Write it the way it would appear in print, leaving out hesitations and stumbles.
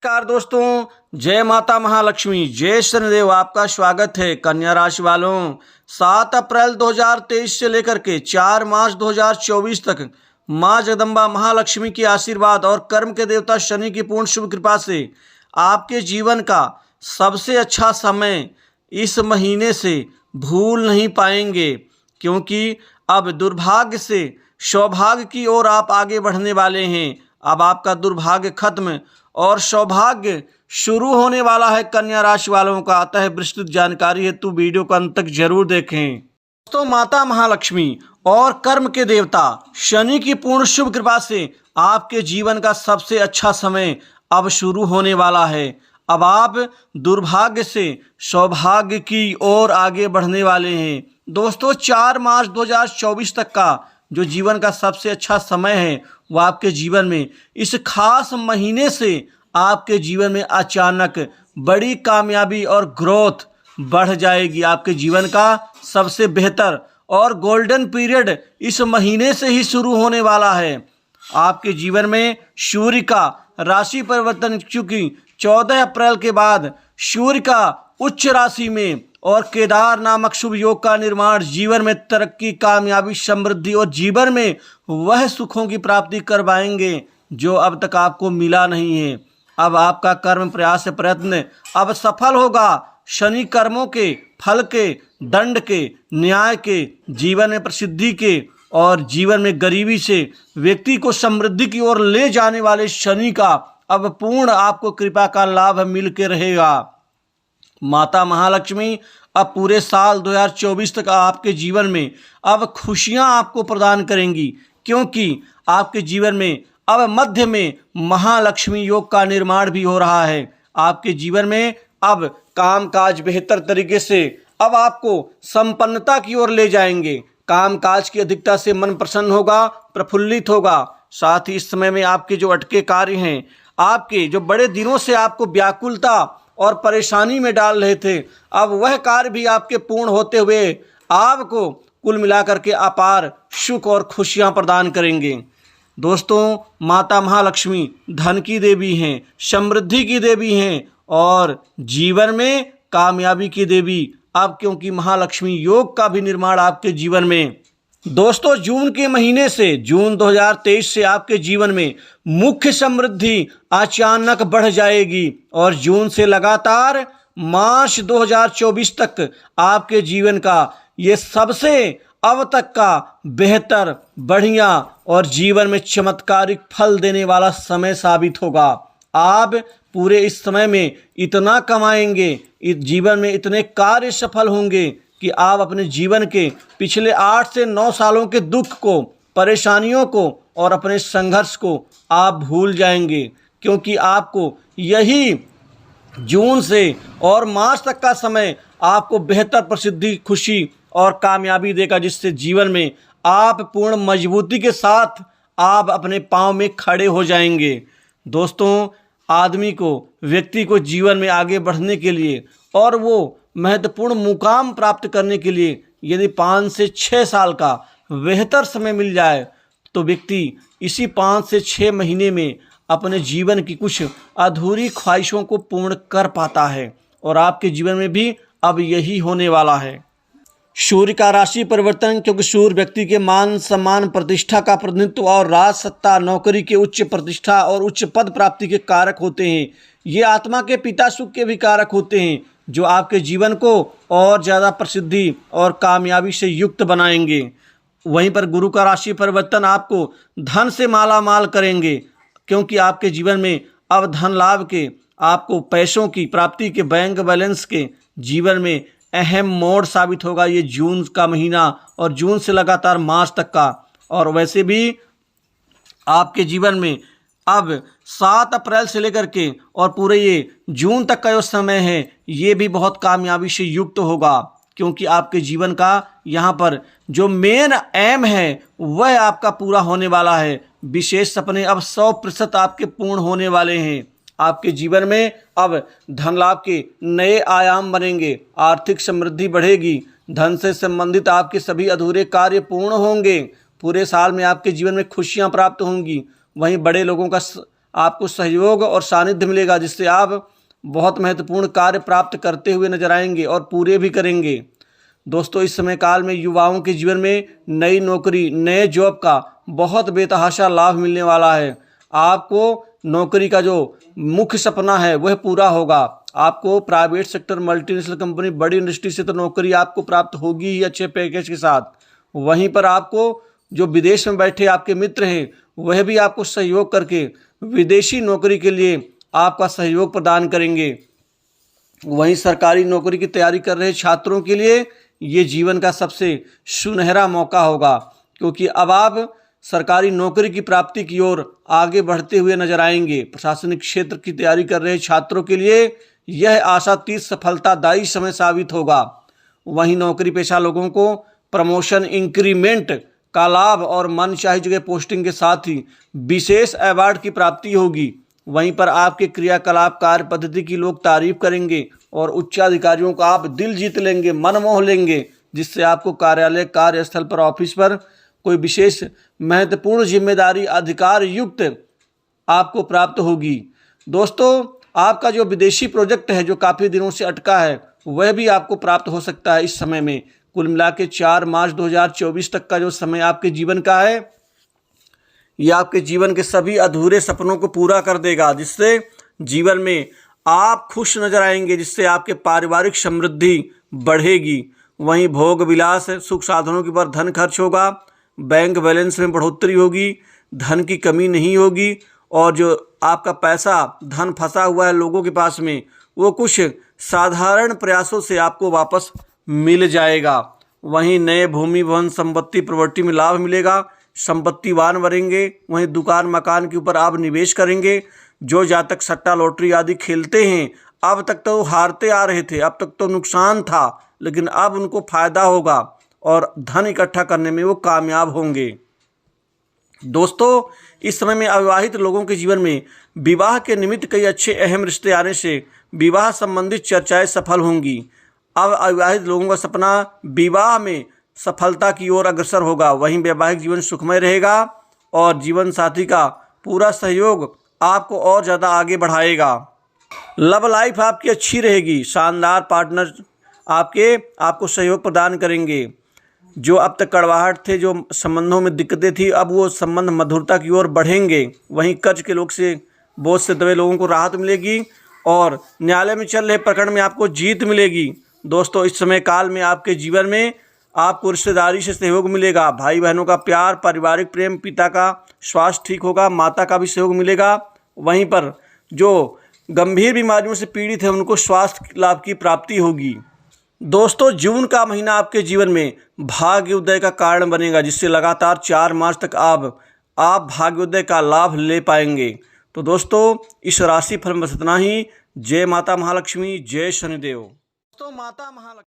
नमस्कार दोस्तों, जय माता महालक्ष्मी, जय शनिदेव। आपका स्वागत है। कन्या राशि वालों, 7 अप्रैल 2023 से लेकर के 4 मार्च 2024 तक माँ जगदम्बा महालक्ष्मी के आशीर्वाद और कर्म के देवता शनि की पूर्ण शुभ कृपा से आपके जीवन का सबसे अच्छा समय इस महीने से भूल नहीं पाएंगे, क्योंकि अब दुर्भाग्य से सौभाग्य की ओर आप आगे बढ़ने वाले हैं। अब आपका दुर्भाग्य खत्म और सौभाग्य शुरू होने वाला है कन्या राशि वालों का। अतः विस्तृत जानकारी हेतु वीडियो को अंत तक जरूर देखें। दोस्तों, माता महालक्ष्मी और कर्म के देवता शनि की पूर्ण शुभ कृपा से आपके जीवन का सबसे अच्छा समय अब शुरू होने वाला है। अब आप दुर्भाग्य से सौभाग्य की ओर आगे बढ़ने वाले हैं। दोस्तों, 4 मार्च 2024 तक का जो जीवन का सबसे अच्छा समय है वो आपके जीवन में इस खास महीने से आपके जीवन में अचानक बड़ी कामयाबी और ग्रोथ बढ़ जाएगी। आपके जीवन का सबसे बेहतर और गोल्डन पीरियड इस महीने से ही शुरू होने वाला है। आपके जीवन में सूर्य का राशि परिवर्तन, चूंकि 14 अप्रैल के बाद सूर्य का उच्च राशि में और केदार नामक शुभ योग का निर्माण जीवन में तरक्की, कामयाबी, समृद्धि और जीवन में वह सुखों की प्राप्ति करवाएंगे जो अब तक आपको मिला नहीं है। अब आपका कर्म, प्रयास, प्रयत्न अब सफल होगा। शनि कर्मों के, फल के, दंड के, न्याय के, जीवन में प्रसिद्धि के और जीवन में गरीबी से व्यक्ति को समृद्धि की ओर ले जाने वाले शनि का अब पूर्ण आपको कृपा का लाभ मिल के रहेगा। माता महालक्ष्मी अब पूरे साल 2024 तक आपके जीवन में अब खुशियां आपको प्रदान करेंगी, क्योंकि आपके जीवन में अब मध्य में महालक्ष्मी योग का निर्माण भी हो रहा है। आपके जीवन में अब कामकाज बेहतर तरीके से अब आपको संपन्नता की ओर ले जाएंगे। कामकाज की अधिकता से मन प्रसन्न होगा, प्रफुल्लित होगा। साथ ही इस समय में आपके जो अटके कार्य हैं, आपके जो बड़े दिनों से आपको व्याकुलता और परेशानी में डाल रहे थे, अब वह कार्य भी आपके पूर्ण होते हुए आपको कुल मिलाकर के अपार सुख और खुशियां प्रदान करेंगे। दोस्तों, माता महालक्ष्मी धन की देवी हैं, समृद्धि की देवी हैं और जीवन में कामयाबी की देवी। अब क्योंकि महालक्ष्मी योग का भी निर्माण आपके जीवन में दोस्तों जून के महीने से, जून 2023 से आपके जीवन में मुख्य समृद्धि अचानक बढ़ जाएगी और जून से लगातार मार्च 2024 तक आपके जीवन का ये सबसे अब तक का बेहतर, बढ़िया और जीवन में चमत्कारिक फल देने वाला समय साबित होगा। आप पूरे इस समय में इतना कमाएंगे, इस जीवन में इतने कार्य सफल होंगे कि आप अपने जीवन के पिछले 8 से 9 सालों के दुख को, परेशानियों को और अपने संघर्ष को आप भूल जाएंगे, क्योंकि आपको यही जून से और मार्च तक का समय आपको बेहतर प्रसिद्धि, खुशी और कामयाबी देगा, जिससे जीवन में आप पूर्ण मजबूती के साथ आप अपने पांव में खड़े हो जाएंगे। दोस्तों, आदमी को, व्यक्ति को जीवन में आगे बढ़ने के लिए और वो महत्वपूर्ण मुकाम प्राप्त करने के लिए यदि 5 से 6 साल का बेहतर समय मिल जाए तो व्यक्ति इसी 5 से 6 महीने में अपने जीवन की कुछ अधूरी ख्वाहिशों को पूर्ण कर पाता है। और आपके जीवन में भी अब यही होने वाला है। सूर्य का राशि परिवर्तन, क्योंकि सूर्य व्यक्ति के मान, सम्मान, प्रतिष्ठा का प्रतिनिधित्व और राज सत्ता, नौकरी के उच्च प्रतिष्ठा और उच्च पद प्राप्ति के कारक होते हैं। ये आत्मा के पिता सुख के भी कारक होते हैं, जो आपके जीवन को और ज़्यादा प्रसिद्धि और कामयाबी से युक्त बनाएंगे। वहीं पर गुरु का राशि परिवर्तन आपको धन से माला माल करेंगे, क्योंकि आपके जीवन में अब धन लाभ के, आपको पैसों की प्राप्ति के, बैंक बैलेंस के जीवन में अहम मोड़ साबित होगा ये जून का महीना और जून से लगातार मार्च तक का। और वैसे भी आपके जीवन में अब 7 अप्रैल से लेकर के और पूरे ये जून तक का जो समय है ये भी बहुत कामयाबी से युक्त होगा, क्योंकि आपके जीवन का यहाँ पर जो मेन एम है वह आपका पूरा होने वाला है। विशेष सपने अब 100% आपके पूर्ण होने वाले हैं। आपके जीवन में अब धन लाभ के नए आयाम बनेंगे, आर्थिक समृद्धि बढ़ेगी, धन से संबंधित आपके सभी अधूरे कार्य पूर्ण होंगे। पूरे साल में आपके जीवन में खुशियां प्राप्त होंगी। वहीं बड़े लोगों का आपको सहयोग और सानिध्य मिलेगा, जिससे आप बहुत महत्वपूर्ण कार्य प्राप्त करते हुए नजर आएंगे और पूरे भी करेंगे। दोस्तों, इस समय काल में युवाओं के जीवन में नई नौकरी, नए जॉब का बहुत बेतहाशा लाभ मिलने वाला है। आपको नौकरी का जो मुख्य सपना है वह पूरा होगा। आपको प्राइवेट सेक्टर, मल्टीनेशनल कंपनी, बड़ी इंडस्ट्री से तो नौकरी आपको प्राप्त होगी ही अच्छे पैकेज के साथ। वहीं पर आपको जो विदेश में बैठे आपके मित्र हैं वह भी आपको सहयोग करके विदेशी नौकरी के लिए आपका सहयोग प्रदान करेंगे। वहीं सरकारी नौकरी की तैयारी कर रहे छात्रों के लिए ये जीवन का सबसे सुनहरा मौका होगा, क्योंकि अब आप सरकारी नौकरी की प्राप्ति की ओर आगे बढ़ते हुए नजर आएंगे। प्रशासनिक क्षेत्र की तैयारी कर रहे छात्रों के लिए यह आशातीत सफलतादायी समय साबित होगा। वहीं नौकरी पेशा लोगों को प्रमोशन, इंक्रीमेंट का लाभ और मनचाही जगह पोस्टिंग के साथ ही विशेष अवार्ड की प्राप्ति होगी। वहीं पर आपके क्रियाकलाप, कार्य पद्धति की लोग तारीफ करेंगे और उच्चाधिकारियों को आप दिल जीत लेंगे, मन मोह लेंगे, जिससे आपको कार्यालय, कार्यस्थल पर, ऑफिस पर कोई विशेष महत्वपूर्ण जिम्मेदारी अधिकार युक्त आपको प्राप्त होगी। दोस्तों, आपका जो विदेशी प्रोजेक्ट है जो काफ़ी दिनों से अटका है वह भी आपको प्राप्त हो सकता है इस समय में। कुल मिला के 4 मार्च 2024 तक का जो समय आपके जीवन का है, यह आपके जीवन के सभी अधूरे सपनों को पूरा कर देगा, जिससे जीवन में आप खुश नजर आएंगे, जिससे आपके पारिवारिक समृद्धि बढ़ेगी। वहीं भोग विलास, सुख साधनों के ऊपर धन खर्च होगा, बैंक बैलेंस में बढ़ोतरी होगी, धन की कमी नहीं होगी, और जो आपका पैसा, धन फंसा हुआ है लोगों के पास में, वो कुछ साधारण प्रयासों से आपको वापस मिल जाएगा। वहीं नए भूमि, भवन, संपत्ति, प्रॉपर्टी में लाभ मिलेगा, संपत्तिवान बनेंगे। वहीं दुकान, मकान के ऊपर आप निवेश करेंगे। जो जातक सट्टा, लॉटरी आदि खेलते हैं, अब तक तो हारते आ रहे थे, अब तक तो नुकसान था, लेकिन अब उनको फायदा होगा और धन इकट्ठा करने में वो कामयाब होंगे। दोस्तों, इस समय में अविवाहित लोगों के जीवन में विवाह के निमित्त कई अच्छे अहम रिश्ते आने से विवाह संबंधित चर्चाएं सफल होंगी। अब अविवाहित लोगों का सपना विवाह में सफलता की ओर अग्रसर होगा। वहीं वैवाहिक जीवन सुखमय रहेगा और जीवन साथी का पूरा सहयोग आपको और ज़्यादा आगे बढ़ाएगा। लव लाइफ आपकी अच्छी रहेगी, शानदार पार्टनर आपको सहयोग प्रदान करेंगे। जो अब तक कड़वाहट थे, जो संबंधों में दिक्कतें थी, अब वो संबंध मधुरता की ओर बढ़ेंगे। वहीं कर्ज के बोझ से दबे लोगों को राहत मिलेगी और न्यायालय में चल रहे प्रकरण में आपको जीत मिलेगी। दोस्तों, इस समय काल में आपके जीवन में आपको रिश्तेदारी से सहयोग मिलेगा, भाई बहनों का प्यार, पारिवारिक प्रेम, पिता का स्वास्थ्य ठीक होगा, माता का भी सहयोग मिलेगा। वहीं पर जो गंभीर बीमारियों से पीड़ित है उनको स्वास्थ्य लाभ की प्राप्ति होगी। दोस्तों, जून का महीना आपके जीवन में भाग्योदय का कारण बनेगा, जिससे लगातार 4 मार्च तक आप भाग्योदय का लाभ ले पाएंगे। तो दोस्तों, इस राशि फल में बस इतना ही। जय माता महालक्ष्मी, जय शनिदेव। दोस्तों, माता महालक्ष्मी